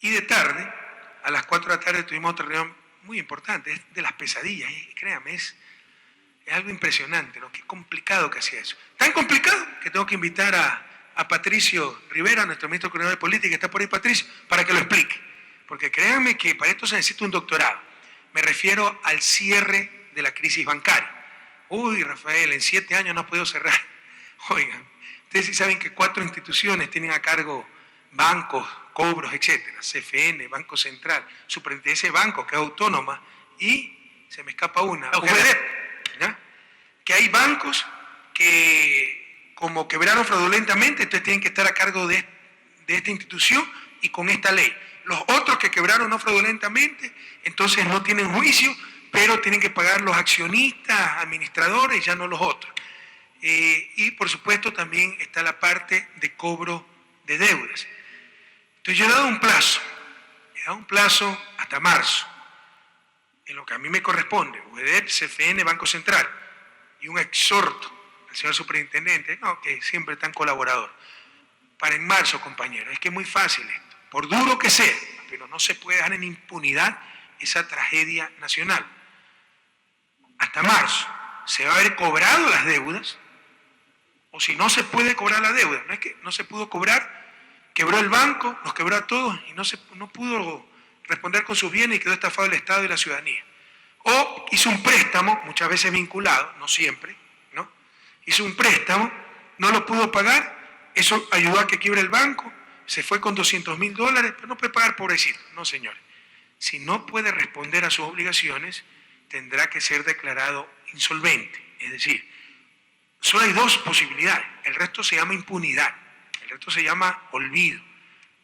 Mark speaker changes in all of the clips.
Speaker 1: Y de tarde, a las 4 de la tarde, tuvimos otra reunión muy importante, es de las pesadillas, créame, es algo impresionante, ¿no? Qué complicado que hacía eso. Tan complicado que tengo que invitar a Patricio Rivera, nuestro ministro coordinador de política, que está por ahí, Patricio, para que lo explique. Porque créanme que para esto se necesita un doctorado. Me refiero al cierre de la crisis bancaria. Uy, Rafael, en 7 años no ha podido cerrar. Oigan, ustedes sí saben que 4 instituciones tienen a cargo bancos, cobros, etcétera. CFN, Banco Central, Superintendencia de Bancos, que es autónoma, y se me escapa una, UGDEP, ¿ya? Que hay bancos que como quebraron fraudulentamente, entonces tienen que estar a cargo de esta institución y con esta ley. Los otros que quebraron no fraudulentamente, entonces no tienen juicio, pero tienen que pagar los accionistas, administradores, ya no los otros. Y por supuesto también está la parte de cobro de deudas. Entonces yo he dado un plazo hasta marzo, en lo que a mí me corresponde, UGDEP, CFN, Banco Central, y un exhorto al señor superintendente, no, que siempre es tan colaborador, para en marzo, compañeros. Es que es muy fácil esto, por duro que sea, pero no se puede dejar en impunidad esa tragedia nacional. Hasta marzo se va a haber cobrado las deudas, o si no se puede cobrar la deuda, no es que no se pudo cobrar, quebró el banco, nos quebró a todos y no pudo responder con sus bienes y quedó estafado el Estado y la ciudadanía. O hizo un préstamo, muchas veces vinculado, no siempre, ¿no? Hizo un préstamo, no lo pudo pagar, eso ayudó a que quiebre el banco, se fue con $200.000, pero no puede pagar, pobrecito. No, señores. Si no puede responder a sus obligaciones, tendrá que ser declarado insolvente. Es decir, solo hay 2 posibilidades. El resto se llama impunidad. El resto se llama olvido,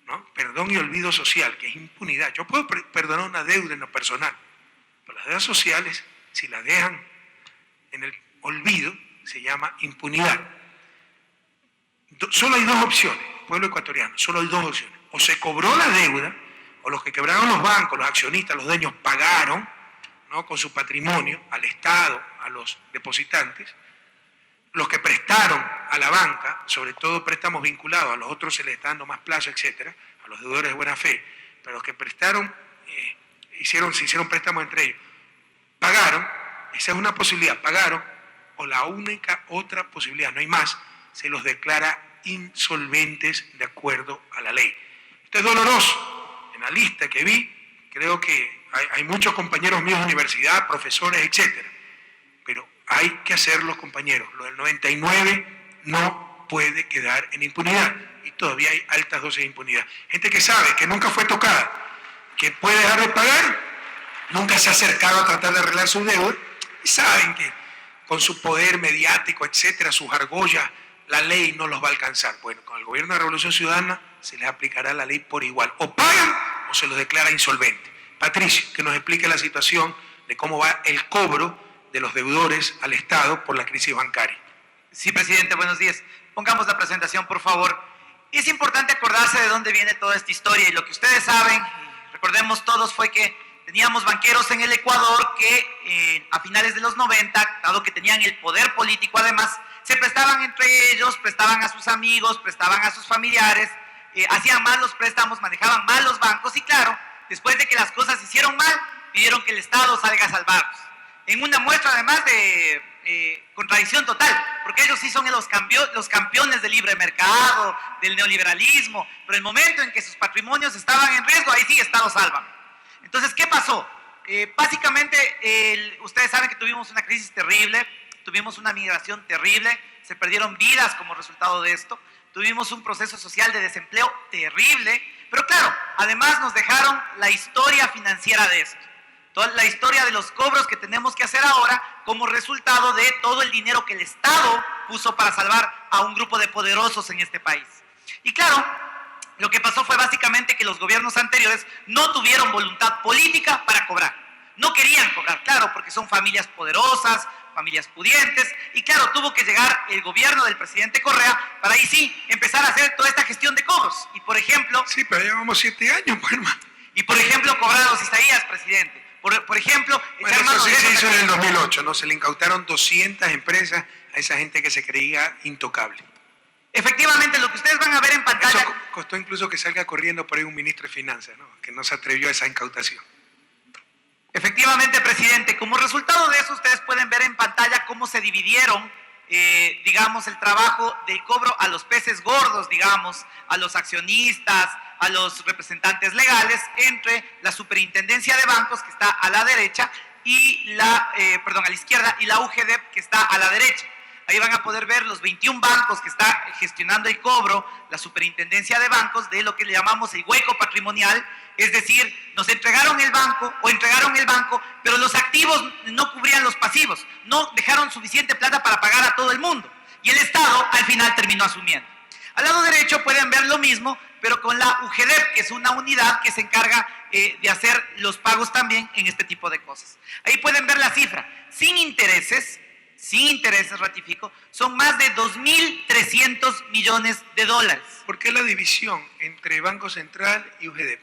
Speaker 1: ¿no? Perdón y olvido social, que es impunidad. Yo puedo perdonar una deuda en lo personal, pero las deudas sociales, si las dejan en el olvido, se llama impunidad. Solo hay 2 opciones, pueblo ecuatoriano, solo hay 2 opciones. O se cobró la deuda, o los que quebraron los bancos, los accionistas, los dueños, pagaron, ¿no?, con su patrimonio al Estado, a los depositantes. Los que prestaron a la banca, sobre todo préstamos vinculados, a los otros se les está dando más plazo, etcétera, a los deudores de buena fe, pero los que prestaron, se hicieron préstamos entre ellos, pagaron, esa es una posibilidad, pagaron, o la única otra posibilidad, no hay más, se los declara insolventes de acuerdo a la ley. Esto es doloroso. En la lista que vi, creo que hay muchos compañeros míos de universidad, profesores, etcétera, pero hay que hacerlo, compañeros. Lo del 99 no puede quedar en impunidad y todavía hay altas dosis de impunidad. Gente que sabe que nunca fue tocada, que puede dejar de pagar, nunca se ha acercado a tratar de arreglar su deuda y saben que con su poder mediático, etcétera, sus argollas, la ley no los va a alcanzar. Bueno, con el gobierno de Revolución Ciudadana se les aplicará la ley por igual. O pagan o se los declara insolvente. Patricio, que nos explique la situación de cómo va el cobro de los deudores al Estado por la crisis bancaria.
Speaker 2: Sí, presidente, buenos días. Pongamos la presentación, por favor. Es importante acordarse de dónde viene toda esta historia y lo que ustedes saben, y recordemos todos, fue que teníamos banqueros en el Ecuador que a finales de los 90, dado que tenían el poder político además, se prestaban entre ellos, prestaban a sus amigos, prestaban a sus familiares, hacían mal los préstamos, manejaban mal los bancos y claro, después de que las cosas se hicieron mal, pidieron que el Estado salga a salvarlos. En una muestra además de contradicción total, porque ellos sí son los campeones del libre mercado, del neoliberalismo, pero el momento en que sus patrimonios estaban en riesgo, ahí sí Estado salva. Entonces, ¿qué pasó? Básicamente, ustedes saben que tuvimos una crisis terrible, tuvimos una migración terrible, se perdieron vidas como resultado de esto, tuvimos un proceso social de desempleo terrible, pero claro, además nos dejaron la historia financiera de esto. Toda la historia de los cobros que tenemos que hacer ahora como resultado de todo el dinero que el Estado puso para salvar a un grupo de poderosos en este país. Y claro, lo que pasó fue básicamente que los gobiernos anteriores no tuvieron voluntad política para cobrar. No querían cobrar, claro, porque son familias poderosas, familias pudientes, y claro, tuvo que llegar el gobierno del presidente Correa para ahí sí empezar a hacer toda esta gestión de cobros. Y por ejemplo...
Speaker 1: Sí, pero llevamos 7 años, pues, hermano.
Speaker 2: Y por ejemplo, cobrar a los Isaías, presidente. Por ejemplo,
Speaker 1: bueno, eso sí se hizo en el 2008, ¿no? Se le incautaron 200 empresas a esa gente que se creía intocable.
Speaker 2: Efectivamente, lo que ustedes van a ver en pantalla...
Speaker 1: Eso costó incluso que salga corriendo por ahí un ministro de Finanzas, ¿no? Que no se atrevió a esa incautación.
Speaker 2: Efectivamente, presidente. Como resultado de eso, ustedes pueden ver en pantalla cómo se dividieron, digamos, el trabajo del cobro a los peces gordos, digamos, a los accionistas, a los representantes legales, entre la Superintendencia de Bancos, que está a la derecha, y a la izquierda, y la UGEDEP, que está a la derecha. Ahí van a poder ver los 21 bancos que está gestionando el cobro, la Superintendencia de Bancos, de lo que le llamamos el hueco patrimonial, es decir, nos entregaron el banco, pero los activos no cubrían los pasivos, no dejaron suficiente plata para pagar a todo el mundo, y el Estado al final terminó asumiendo. Al lado derecho pueden ver lo mismo, pero con la UGEDEP, que es una unidad que se encarga de hacer los pagos también en este tipo de cosas. Ahí pueden ver la cifra, sin intereses, ratifico, son más de 2.300 millones de dólares.
Speaker 1: ¿Por qué la división entre Banco Central y UGEDEP?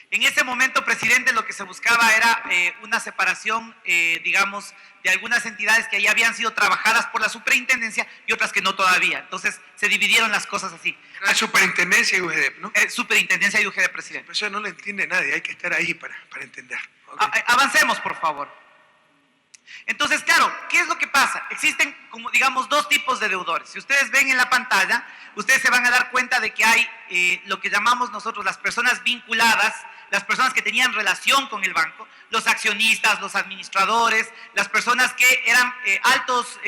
Speaker 2: En ese momento, presidente, lo que se buscaba era una separación, digamos, de algunas entidades que ya habían sido trabajadas por la superintendencia y otras que no todavía. Entonces, se dividieron las cosas así.
Speaker 1: La superintendencia y UGEDEP, ¿no?
Speaker 2: Superintendencia y UGEDEP, presidente.
Speaker 1: Pero eso no lo entiende nadie, hay que estar ahí para entender. Okay.
Speaker 2: Avancemos, por favor. Entonces, claro, ¿qué es lo que pasa? Existen, como digamos, dos tipos de deudores. Si ustedes ven en la pantalla, ustedes se van a dar cuenta de que hay lo que llamamos nosotros las personas vinculadas, las personas que tenían relación con el banco, los accionistas, los administradores, las personas que eran altos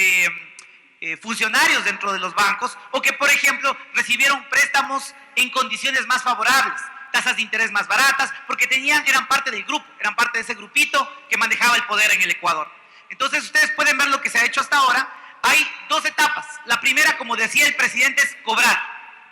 Speaker 2: funcionarios dentro de los bancos o que, por ejemplo, recibieron préstamos en condiciones más favorables, tasas de interés más baratas, porque eran parte del grupo, eran parte de ese grupito que manejaba el poder en el Ecuador. Entonces ustedes pueden ver lo que se ha hecho hasta ahora. Hay dos etapas. La primera, como decía el presidente, es cobrar.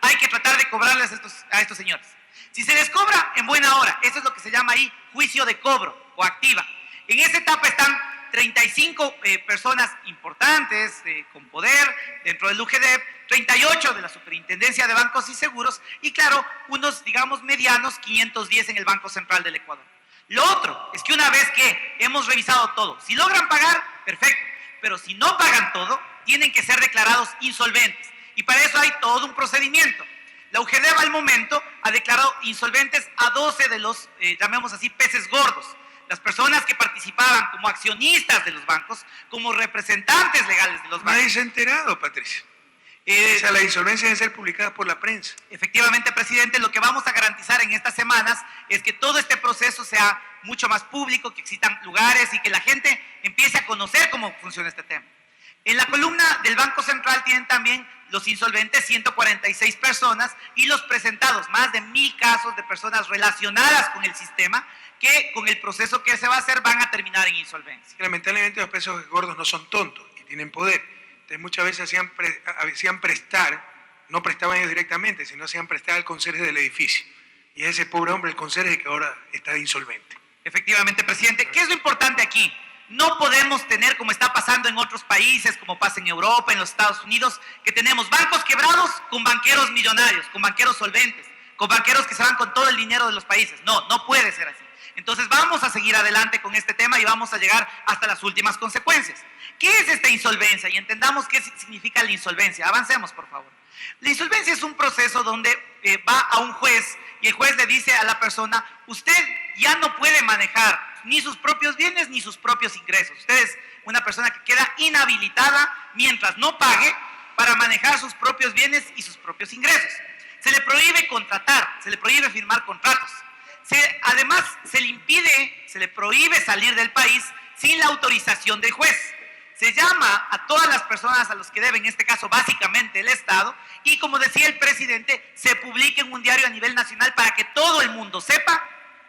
Speaker 2: Hay que tratar de cobrarles a estos señores. Si se les cobra, en buena hora. Eso es lo que se llama ahí juicio de cobro o activa. En esa etapa están 35 personas importantes con poder dentro del UGEDEP, 38 de la Superintendencia de Bancos y Seguros y claro, unos digamos medianos, 510 en el Banco Central del Ecuador. Lo otro es que una vez que hemos revisado todo, si logran pagar, perfecto, pero si no pagan todo, tienen que ser declarados insolventes y para eso hay todo un procedimiento. La UGEDEP al momento ha declarado insolventes a 12 de los, llamemos así, peces gordos. Las personas que participaban como accionistas de los bancos, como representantes legales de los bancos.
Speaker 1: Nadie se ha enterado, Patricia. O sea, la insolvencia debe ser publicada por la prensa.
Speaker 2: Efectivamente, presidente, lo que vamos a garantizar en estas semanas es que todo este proceso sea mucho más público, que existan lugares y que la gente empiece a conocer cómo funciona este tema. En la columna del Banco Central tienen también los insolventes, 146 personas, y los presentados, más de 1.000 casos de personas relacionadas con el sistema, que con el proceso que se va a hacer van a terminar en insolvencia.
Speaker 1: Lamentablemente los pesos gordos no son tontos y tienen poder. Entonces muchas veces hacían prestar, no prestaban ellos directamente, sino hacían prestar al conserje del edificio. Y ese pobre hombre, el conserje, que ahora está insolvente.
Speaker 2: Efectivamente, presidente. ¿Qué es lo importante aquí? No podemos tener, como está pasando en otros países, como pasa en Europa, en los Estados Unidos, que tenemos bancos quebrados con banqueros millonarios, con banqueros solventes, con banqueros que se van con todo el dinero de los países. No, no puede ser así. Entonces vamos a seguir adelante con este tema y vamos a llegar hasta las últimas consecuencias. ¿Qué es esta insolvencia? Y entendamos qué significa la insolvencia. Avancemos, por favor. La insolvencia es un proceso donde va a un juez y el juez le dice a la persona, usted ya no puede manejar ni sus propios bienes ni sus propios ingresos. Usted es una persona que queda inhabilitada mientras no pague para manejar sus propios bienes y sus propios ingresos. Se le prohíbe contratar, se le prohíbe firmar contratos. Además, se le prohíbe salir del país sin la autorización del juez. Se llama a todas las personas a los que deben, en este caso básicamente el Estado, y como decía el presidente, se publica en un diario a nivel nacional para que todo el mundo sepa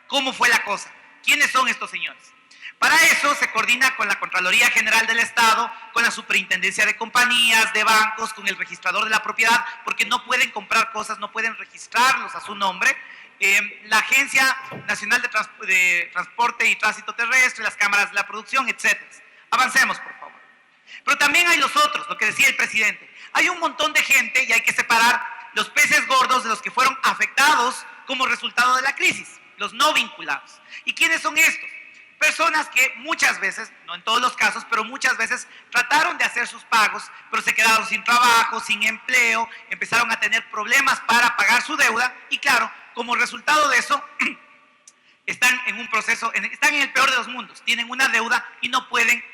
Speaker 2: cómo fue la cosa, quiénes son estos señores. Para eso se coordina con la Contraloría General del Estado, con la Superintendencia de Compañías, de bancos, con el registrador de la propiedad, porque no pueden comprar cosas, no pueden registrarlos a su nombre. La Agencia Nacional de Transporte y Tránsito Terrestre, las cámaras de la producción, etc. Avancemos, por favor. Pero también hay los otros, lo que decía el presidente. Hay un montón de gente y hay que separar los peces gordos de los que fueron afectados como resultado de la crisis, los no vinculados. ¿Y quiénes son estos? Personas que muchas veces, no en todos los casos, pero muchas veces trataron de hacer sus pagos, pero se quedaron sin trabajo, sin empleo, empezaron a tener problemas para pagar su deuda y claro, como resultado de eso, están en un proceso, están en el peor de los mundos, tienen una deuda y no pueden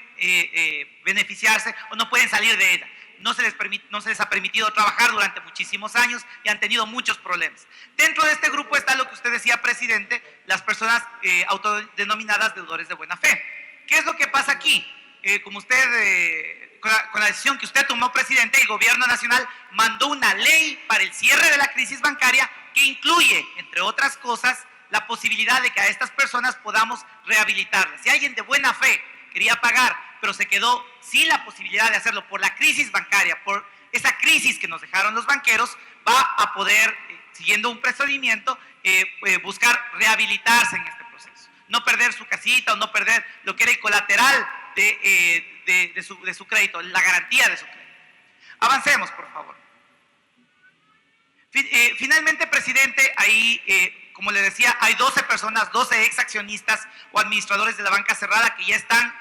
Speaker 2: beneficiarse o no pueden salir de ella. No se les ha permitido trabajar durante muchísimos años y han tenido muchos problemas. Dentro de este grupo está lo que usted decía, presidente, las personas autodenominadas deudores de buena fe. ¿Qué es lo que pasa aquí? Como usted, con la decisión que usted tomó, presidente, el gobierno nacional mandó una ley para el cierre de la crisis bancaria que incluye, entre otras cosas, la posibilidad de que a estas personas podamos rehabilitarlas. Si alguien de buena fe quería pagar, pero se quedó sin la posibilidad de hacerlo por la crisis bancaria, por esa crisis que nos dejaron los banqueros, va a poder, siguiendo un procedimiento, buscar rehabilitarse en este proceso. No perder su casita o no perder lo que era el colateral de su crédito, la garantía de su crédito. Avancemos, por favor. Finalmente, presidente, ahí, como le decía, hay 12 personas, 12 exaccionistas o administradores de la banca cerrada que ya están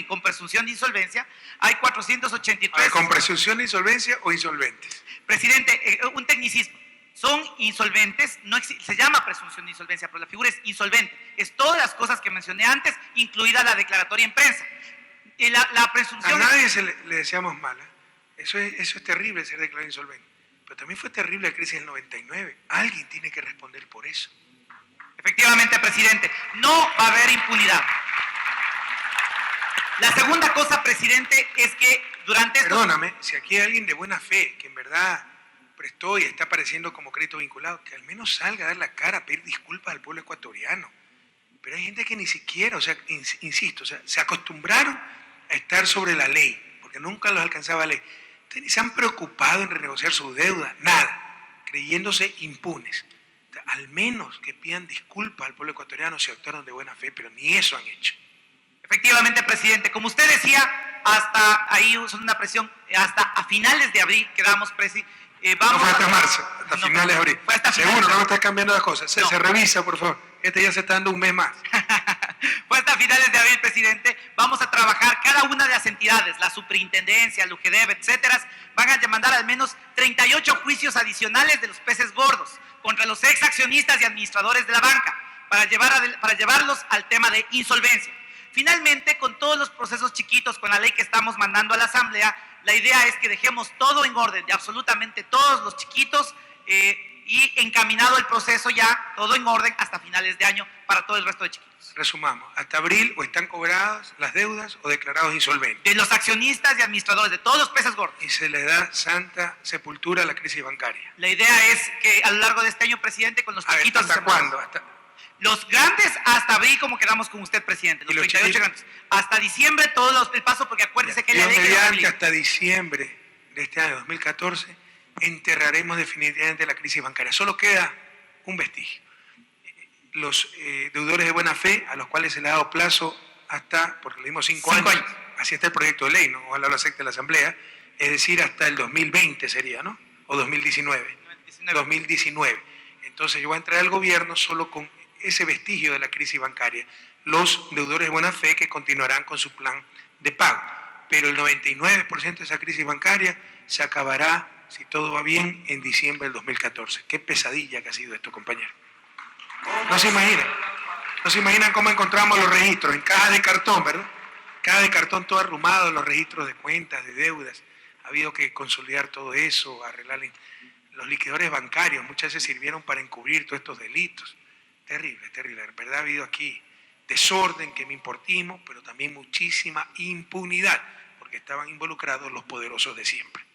Speaker 2: con presunción de insolvencia. Hay 483.
Speaker 1: ¿Con presunción de insolvencia o insolventes?
Speaker 2: Presidente, un tecnicismo. Son insolventes, se llama presunción de insolvencia, pero la figura es insolvente. Es todas las cosas que mencioné antes, incluida la declaratoria en prensa. La presunción...
Speaker 1: A nadie le deseamos mala. Eso es terrible, ser declarado insolvente. Pero también fue terrible la crisis del 99. Alguien tiene que responder por eso.
Speaker 2: Efectivamente, presidente, no va a haber impunidad. La segunda cosa, presidente, es que durante...
Speaker 1: Perdóname, si aquí hay alguien de buena fe, que en verdad prestó y está apareciendo como crédito vinculado, que al menos salga a dar la cara, a pedir disculpas al pueblo ecuatoriano. Pero hay gente que ni siquiera, o sea, insisto, o sea, se acostumbraron a estar sobre la ley, porque nunca los alcanzaba la ley. Ni se han preocupado en renegociar su deuda, nada, creyéndose impunes. Al menos que pidan disculpas al pueblo ecuatoriano si actuaron de buena fe, pero ni eso han hecho.
Speaker 2: Efectivamente, presidente, como usted decía, hasta ahí son una presión, hasta a finales de abril quedamos,
Speaker 1: no fue hasta marzo, hasta finales de abril. Seguro, no me estás cambiando las cosas. Se revisa, por favor. Ya se está dando un mes más.
Speaker 2: Fue hasta finales de abril, presidente. Vamos a trabajar cada una de las entidades, la superintendencia, el UGEDEV, etcétera, van a demandar al menos 38 juicios adicionales de los peces gordos contra los ex accionistas y administradores de la banca para llevarlos al tema de insolvencia. Finalmente, con todos los procesos chiquitos, con la ley que estamos mandando a la Asamblea, la idea es que dejemos todo en orden, de absolutamente todos los chiquitos, y encaminado el proceso ya, todo en orden, hasta finales de año para todo el resto de chiquitos.
Speaker 1: Resumamos, hasta abril o están cobradas las deudas o declarados insolventes.
Speaker 2: De los accionistas y administradores, de todos los peces gordos.
Speaker 1: Y se le da santa sepultura a la crisis bancaria.
Speaker 2: La idea es que a lo largo de este año, presidente, con los chiquitos...
Speaker 1: ¿Hasta cuándo?
Speaker 2: Los grandes hasta abril, como quedamos con usted, presidente. Los 38 grandes. Hasta diciembre todos el paso, porque acuérdese que la ley que
Speaker 1: hasta diciembre de este año 2014 enterraremos definitivamente la crisis bancaria. Solo queda un vestigio. Los deudores de buena fe, a los cuales se le ha dado plazo hasta, porque le dimos 5 años, así está el proyecto de ley, ¿no? Ojalá lo acepte la Asamblea, es decir, hasta el 2020 sería, ¿no? O 2019. 2019. Entonces yo voy a entrar al gobierno solo con ese vestigio de la crisis bancaria. Los deudores de buena fe que continuarán con su plan de pago. Pero el 99% de esa crisis bancaria se acabará, si todo va bien, en diciembre del 2014. Qué pesadilla que ha sido esto, compañero. No se imaginan cómo encontramos los registros en cajas de cartón, ¿verdad? Cajas de cartón todo arrumado, los registros de cuentas, de deudas. Ha habido que consolidar todo eso, arreglar los liquidadores bancarios. Muchas veces sirvieron para encubrir todos estos delitos. Terrible, terrible. En verdad ha habido aquí desorden que me importimos, pero también muchísima impunidad, porque estaban involucrados los poderosos de siempre.